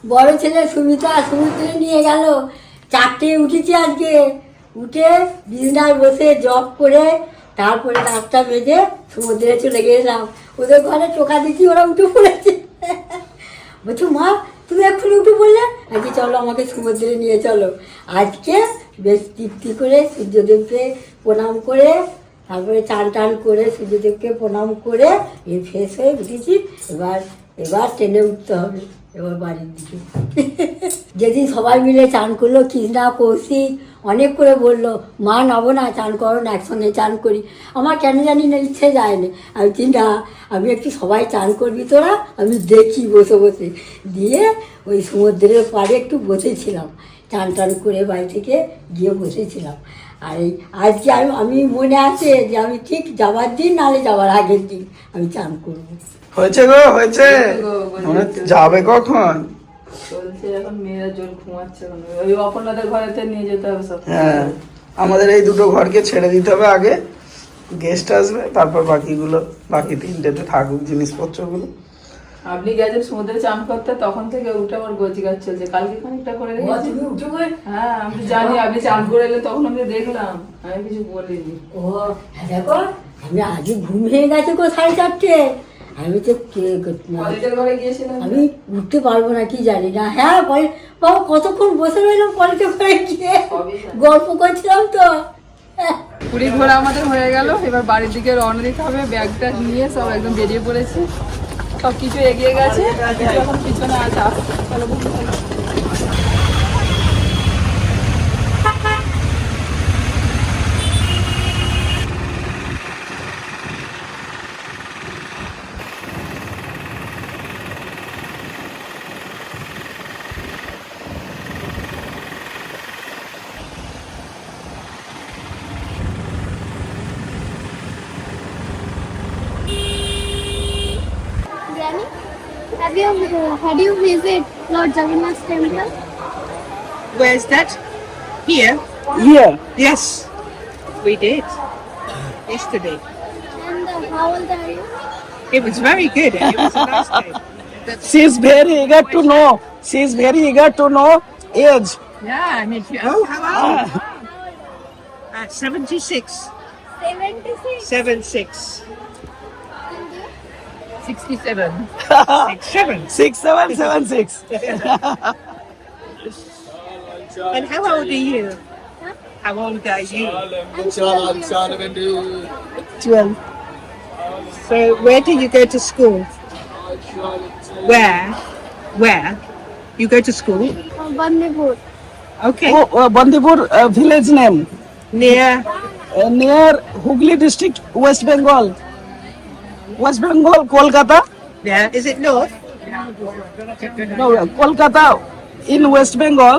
বড় ছেলে সুমিতা সমুদ্রে নিয়ে গেল। 4টে উঠেছি আজকে, উঠে বিছনায় বসে জব করে তারপরে 7টা বেজে সমুদ্রে চলে গেলাম। ওদের ঘরে টোকা দিচ্ছি, ওরা উঠে পড়েছে। বলছো মা তুমি এক্ষুনি উঠে পড়লে, আজকে চলো আমাকে সমুদ্রে নিয়ে চলো। আজকে বেশ তৃপ্তি করে সূর্যদেবকে প্রণাম করে তারপরে চান টান করে সূর্যদেবকে প্রণাম করে ফ্রেশ হয়ে উঠেছি। এবার ট্রেনে উঠতে হবে, এবার বাড়ির দিকে। যেদিন সবাই মিলে চান করলো, কৃষ্ণা কৌশিক অনেক করে বললো মা নাবো না, চান করো না, একসঙ্গে চান করি। আমার কেন জানি না ইচ্ছে যায়নি। আমি চিন্তা আমি একটু সবাই চান করবি তোরা, আমি দেখি বসে বসে। দিয়ে ওই সমুদ্রের পাড়ে একটু বসেছিলাম, চান টান করে বাড়ি থেকে গিয়ে বসেছিলাম। আর এই আজকে আমি মনে আছে যে আমি ঠিক যাওয়ার দিন নাহলে যাওয়ার আগের দিন আমি চান করবো। হয়েছে গো, হয়েছে। যাবে কখন? চলছে এখন, মেয়েরা জোর ঘুমাচ্ছে। ওই অপর্ণাদের ঘরেতে নিয়ে যেতে হবে সব। হ্যাঁ, আমাদের এই দুটো ঘরকে ছেড়ে দিতে হবে আগে, গেস্ট আসবে, তারপর বাকি 3টেতে থাকুক জিনিসপত্রগুলো। আপনি গেছেন সমুদ্রে চান করতে, তখন থেকে উঠে আমার গোজি গাছ চলছে। কালকে খানিকটা করে রেখেছি। হ্যাঁ আমি জানি, আপনি চান করে এলে তখন আমি দেখলাম, আমি কিছু বলিনি। ও দেখো, আমি আজকে ঘুম হয়ে গেছে গো 4:30। আমি তো কলেজের ঘরে গিয়েছিলাম। আমি উঠতে পারবো না কি জানি না। হ্যাঁ বাবা কতক্ষণ বসে রইলাম কলেজের ঘরে গিয়ে, গল্প করছিলাম তো। 20 ঘোরা আমাদের হয়ে গেল। এবার বাড়ির দিকে রওনা দিতে হবে। ব্যাগটা নিয়ে সব একদম বেরিয়ে পড়েছি। সব কিছু এগিয়ে গেছে, কিছু এখন পিছনে আছে। চলো চলো। Granny, had you visit Lord Jagannath's temple? Where's that? Here? Here. Yes, we did. Yesterday. And how old are you? It was very good. It was a nice day. She's very eager to know. She's very eager to know age. Yeah, I mean, oh, how old? 76. 76. 76. 67. 67. 6776. And how old are you? How old are you? 12. So where do you go to school? Where? You go to school? Bandipur. Okay. Oh, Bandipur village name. Near? Near Hooghly district, West Bengal. West Bengal, Kolkata. Yeah. Is it north? No, Kolkata in West Bengal.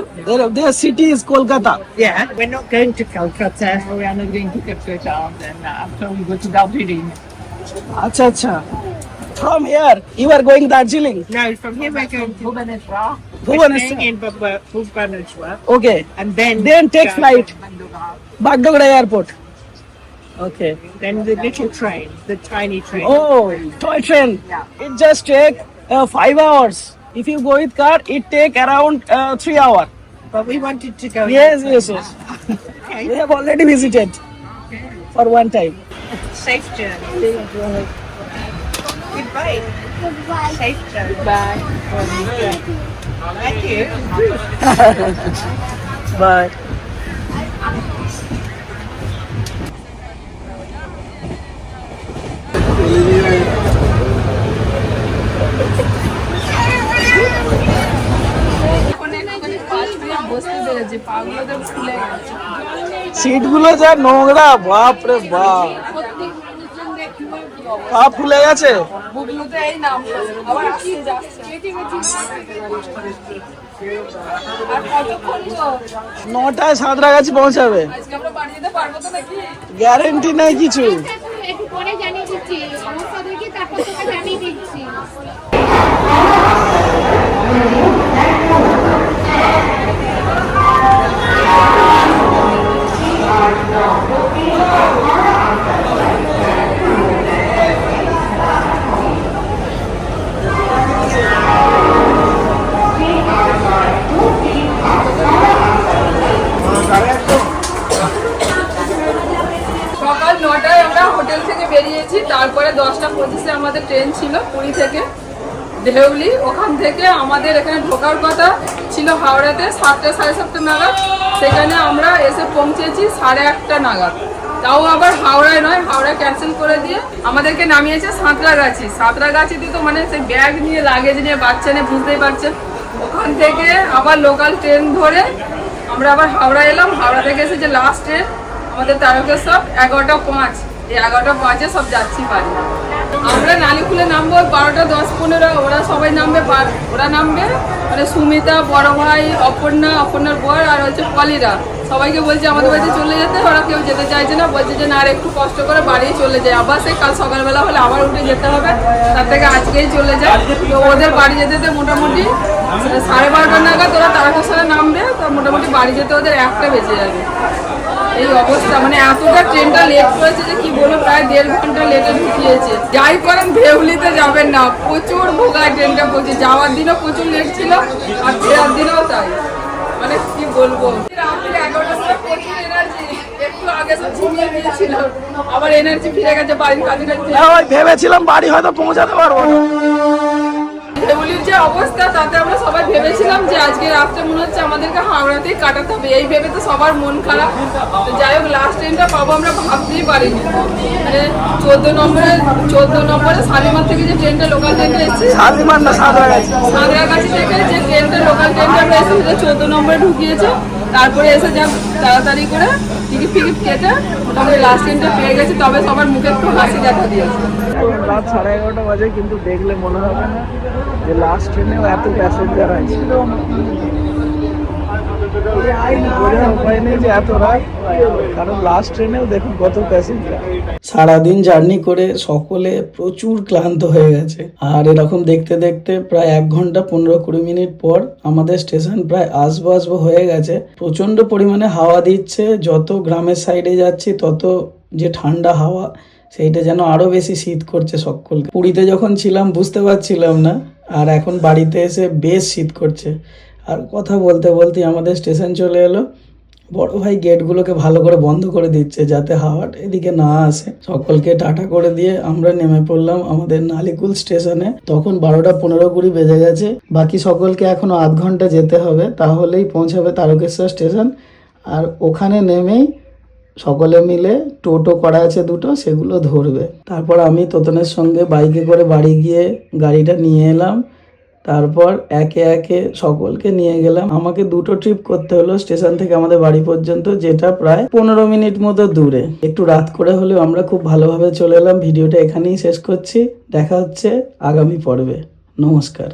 Their city is Kolkata. Yeah. We're not going to Calcutta. We are not going to Calcutta, and after we go to Darjeeling. Acha. From here, you are going Darjeeling. No, from here we're going to Bhubaneswar. We're staying in Bhubaneswar. Okay. And Then take go flight. to Bangalore. Bagdogra Airport. Okay. Then the little train, the tiny train. Oh, toy train. Yeah. It just take 5 hours. If you go with car, it take around 3 hours. But we wanted to go. Yes. Okay. We have already visited for one time. Safe journey. Goodbye. Goodbye. Safe journey. Bye. Thank you. Bye. বসতে পেরেছি, পাগুলোতে ফুলে গেছে। Seat গুলো যা নোংরা, বাপ রে বাপ, পা ফুলে গেছে। বুকগুলোতে এই নাম আবার আসছে যাচ্ছে। আর কতক্ষণ গো? 9টায় সাঁতরাগাছি পৌঁছাবে, আজকে আমরা বাড়ি যেতে পারবো তো নাকি? গ্যারেন্টি নেই কিছু। একটু পরে জানিয়ে দিচ্ছি, সমস্যা দেখি তারপর তোকে জানিয়ে দিচ্ছি। আমাদের ট্রেন ছিল পুরী থেকে দেউলি। ওখান থেকে আমাদের এখানে ঢোকার কথা ছিল হাওড়াতে 7টা সাড়ে 7টা নাগাদ, সেখানে আমরা এসে পৌঁছেছি 8:30 নাগাদ। তাও আবার হাওড়ায় নয়, হাওড়া ক্যান্সেল করে দিয়ে আমাদেরকে নামিয়েছে সাঁতরাগাছি। সাঁতরাগাছিতে তো মানে সেই ব্যাগ নিয়ে লাগেজ নিয়ে বাচ্চা নিয়ে বুঝতেই পারছেন। ওখান থেকে আবার লোকাল ট্রেন ধরে আমরা আবার হাওড়া এলাম। হাওড়া থেকে এসে যে লাস্ট ট্রেন আমাদের তারকেশ্বর 11:05, এই 11:05-এ সব যাচ্ছি বাড়ি। আমরা নালিকুলে নামবো 12:10-15, ওরা সবাই নামবে, ওরা নামবে মানে সুমিতা, বড় ভাই, অপর্ণার বর আর হচ্ছে পলিরা। সবাইকে বলছে আমাদের বাড়িতে চলে যেতে, ওরা কেউ যেতে চাইছে না, বলছে যে না আর একটু কষ্ট করে বাড়ি চলে যায়, আবার সেই কাল সকালবেলা হলে আবার উঠে যেতে হবে, তার থেকে আজকেই চলে যায়। তো ওদের বাড়ি যেতে মোটামুটি 12:30 নাগাদ ওরা তারকেশ্বরে নামবে, তো মোটামুটি বাড়ি যেতে ওদের 1টা বেজে যাবে। এই অবস্থা মানে এতটা ট্রেনটা লেট করেছে যে কি বলবো, প্রায় 1.5 ঘন্টা লেটে ঢুকিয়েছে। যাই করেন দেউলিতে যাবেন না, প্রচুর ভোগায় ট্রেনটা পৌঁছে। যাওয়ার দিনও প্রচুর লেট ছিল আর ফেরার দিনও তাই, মানে কি বলবো। রাত্রি 11টার সময় প্রচুর এনার্জি, একটু আগে তো ঝিমিয়ে গিয়েছিল, আবার এনার্জি ফিরে গেছে বাড়ির কাছে কাছে। ভেবেছিলাম বাড়ি হয়তো পৌঁছাতে পারবো না। দেউলির যে অবস্থা তাতে আমরা সবাই ভেবেছিলাম যে আজকে রাতটা মনে হচ্ছে আমাদেরকে হাওড়াতেই কাটাতে হবে, এই ভেবে তো সবার মন খারাপ। তো যাই হোক লাস্ট ট্রেনটা পাবো আমরা ভাবতেই পারিনি। মানে 14 নম্বরে শালিমার থেকে যে ট্রেনটা লোকাল ট্রেনটা এসেছে, সাঁতরাগাছি থেকে যে ট্রেনটা লোকাল ট্রেনটা আমরা এসেছে 14 নম্বরে ঢুকিয়েছে। তারপরে এসে যা তাড়াতাড়ি করে টিকিট কেটে মোটামুটি লাস্ট ট্রেনটা পেয়ে গেছি, তবে সবার মুখে একটু হাসি দেখা দিয়েছে। রাত 11:30 বাজে, কিন্তু দেখলে মনে হবে না যে লাস্ট ট্রেনেও এত প্যাসেঞ্জার আছে। উপায় নেই যে এত রাত, কারণ লাস্ট ট্রেনেও দেখুন কত প্যাসেঞ্জার। সারাদিন জার্নি করে সকলে প্রচুর ক্লান্ত হয়ে গেছে, আর এরকম দেখতে দেখতে প্রায় 1 ঘন্টা 15-20 মিনিট পর আমাদের স্টেশন প্রায় আসবো হয়ে গেছে। প্রচন্ড পরিমাণে হাওয়া দিচ্ছে, যত গ্রামের সাইডে যাচ্ছি তত যে ঠান্ডা হাওয়া, সেইটা যেন আরো বেশি শীত করছে সকলকে। পুরীতে যখন ছিলাম বুঝতে পারছিলাম না, আর এখন বাড়িতে এসে বেশ শীত করছে। আর কথা বলতে বলতে আমাদের স্টেশন চলে এলো। বড় ভাই গেটগুলোকে ভালো করে বন্ধ করে দিচ্ছে যাতে হাওয়াটা এদিকে না আসে। সকলকে টাটা করে দিয়ে আমরা নেমে পড়লাম আমাদের নালিকুল স্টেশনে। তখন 12:15-20 বেজে গেছে। বাকি সকলকে এখনো 1/2 ঘন্টা যেতে হবে, তাহলেই পৌঁছাবে তারকেশ্বর স্টেশন। আর ওখানে নেমেই সকলে মিলে টোটো করা আছে 2টো, সেগুলো ধরবে। তারপর আমি তোতনের সঙ্গে বাইকে করে বাড়ি গিয়ে গাড়িটা নিয়ে এলাম। তারপর একে একে সকলকে নিয়ে গেলাম। আমাকে 2টো ট্রিপ করতে হলো স্টেশন থেকে আমাদের বাড়ি পর্যন্ত, যেটা প্রায় 15 মিনিট মতো দূরে। একটু রাত করে হলেও আমরা খুব ভালোভাবে চলে এলাম। ভিডিওটা এখানেই শেষ করছি, দেখা হচ্ছে আগামী পর্বে। নমস্কার।